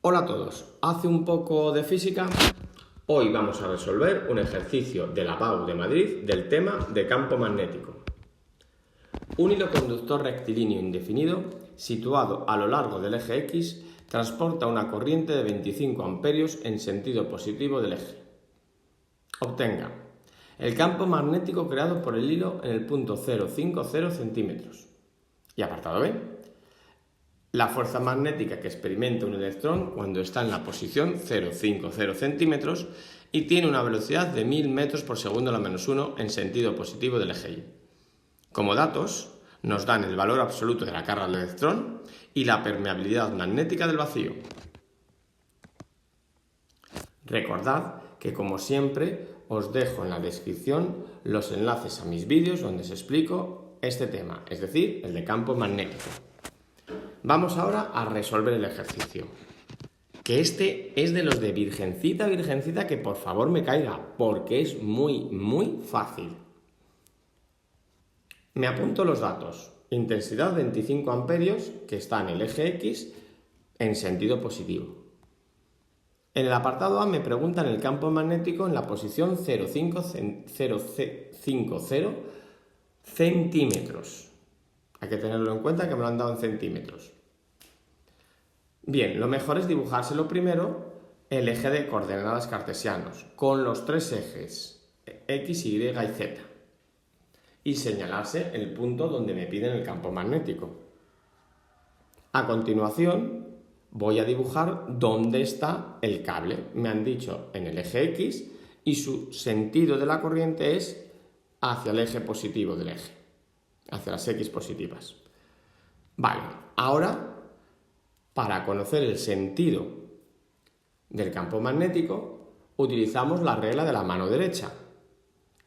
Hola a todos, hace un poco de física. Hoy vamos a resolver un ejercicio de la PAU de Madrid del tema de campo magnético. Un hilo conductor rectilíneo indefinido situado a lo largo del eje X transporta una corriente de 25 amperios en sentido positivo del eje. Obtenga el campo magnético creado por el hilo en el punto 0,50 centímetros. Y apartado B, la fuerza magnética que experimenta un electrón cuando está en la posición 0,50 centímetros y tiene una velocidad de 1000 metros por segundo a la menos 1 en sentido positivo del eje Y. Como datos, nos dan el valor absoluto de la carga del electrón y la permeabilidad magnética del vacío. Recordad que, como siempre, os dejo en la descripción los enlaces a mis vídeos donde os explico este tema, es decir, el de campo magnético. Vamos ahora a resolver el ejercicio, que este es de los de virgencita, que por favor me caiga, porque es muy fácil. Me apunto los datos. Intensidad 25 amperios, que está en el eje X en sentido positivo. En el apartado A me preguntan el campo magnético en la posición 0,50 centímetros. Hay que tenerlo en cuenta que me lo han dado en centímetros. Bien, lo mejor es dibujárselo primero el eje de coordenadas cartesianos, con los tres ejes X, Y y Z. Y señalarse el punto donde me piden el campo magnético. A continuación, voy a dibujar dónde está el cable. Me han dicho en el eje X y su sentido de la corriente es hacia el eje positivo del eje, hacia las X positivas. Vale, ahora, para conocer el sentido del campo magnético, utilizamos la regla de la mano derecha,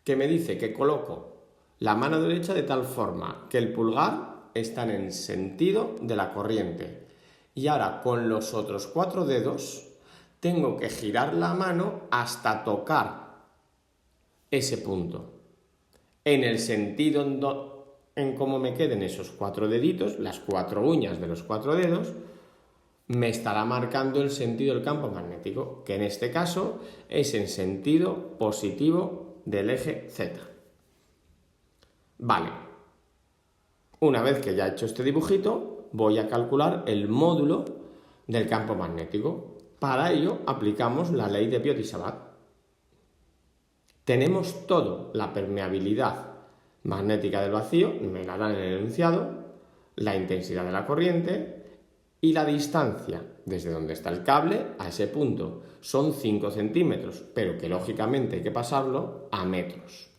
que me dice que coloco la mano derecha de tal forma que el pulgar está en el sentido de la corriente. Y ahora con los otros 4 dedos tengo que girar la mano hasta tocar ese punto. En el sentido en cómo me queden esos 4 deditos, las 4 uñas de los 4 dedos, me estará marcando el sentido del campo magnético, que en este caso es en sentido positivo del eje Z. Vale, una vez que ya he hecho este dibujito, voy a calcular el módulo del campo magnético. Para ello aplicamos la ley de Biot-Savart. Tenemos todo, la permeabilidad magnética del vacío, me la dan en el enunciado, la intensidad de la corriente y la distancia desde donde está el cable a ese punto. Son 5 centímetros, pero que lógicamente hay que pasarlo a metros.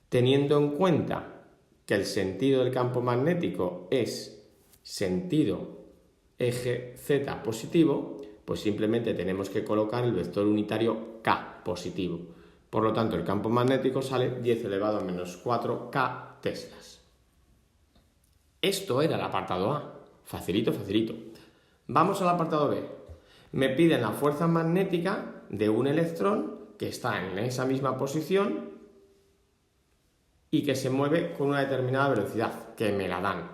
Teniendo en cuenta que el sentido del campo magnético es sentido eje Z positivo, pues simplemente tenemos que colocar el vector unitario K positivo. Por lo tanto, el campo magnético sale 10 elevado a menos 4 K teslas. Esto era el apartado A. Facilito. Vamos al apartado B. Me piden la fuerza magnética de un electrón que está en esa misma posición y que se mueve con una determinada velocidad, que me la dan.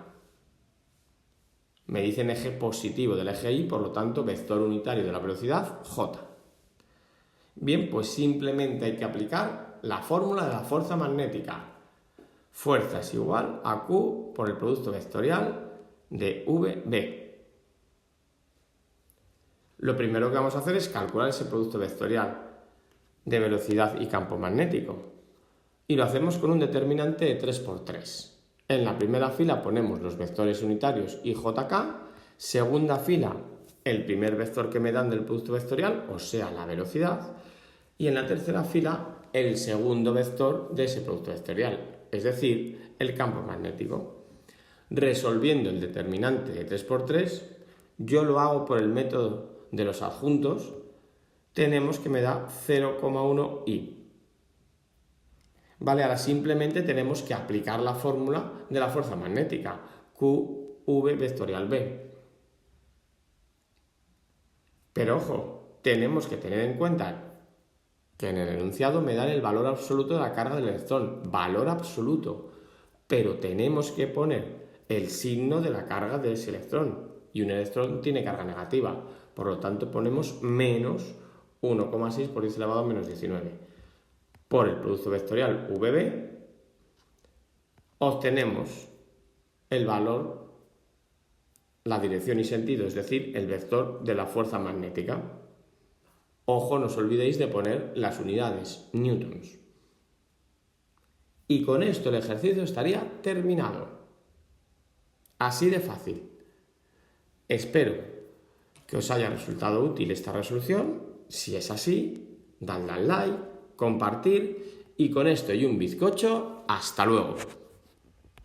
Me dicen eje positivo del eje Y, por lo tanto, vector unitario de la velocidad, J. Bien, pues simplemente hay que aplicar la fórmula de la fuerza magnética. Fuerza es igual a Q por el producto vectorial de VB. Lo primero que vamos a hacer es calcular ese producto vectorial de velocidad y campo magnético. Y lo hacemos con un determinante de 3×3. En la primera fila ponemos los vectores unitarios y JK, segunda fila el primer vector que me dan del producto vectorial, o sea la velocidad, y en la tercera fila el segundo vector de ese producto vectorial, es decir, el campo magnético. Resolviendo el determinante de 3×3, yo lo hago por el método de los adjuntos, tenemos que me da 0,1 I. Vale, ahora simplemente tenemos que aplicar la fórmula de la fuerza magnética, QV vectorial B. Pero ojo, tenemos que tener en cuenta que en el enunciado me dan el valor absoluto de la carga del electrón, valor absoluto, pero tenemos que poner el signo de la carga de ese electrón. y un electrón tiene carga negativa. Por lo tanto, ponemos menos 1,6 por 10 elevado a menos 19. Por el producto vectorial VB obtenemos el valor, la dirección y sentido, es decir, el vector de la fuerza magnética. Ojo, no os olvidéis de poner las unidades, newtons. Y con esto el ejercicio estaría terminado. Así de fácil. Espero que os haya resultado útil esta resolución. Si es así, dadle al like, compartir y con esto y un bizcocho, ¡hasta luego!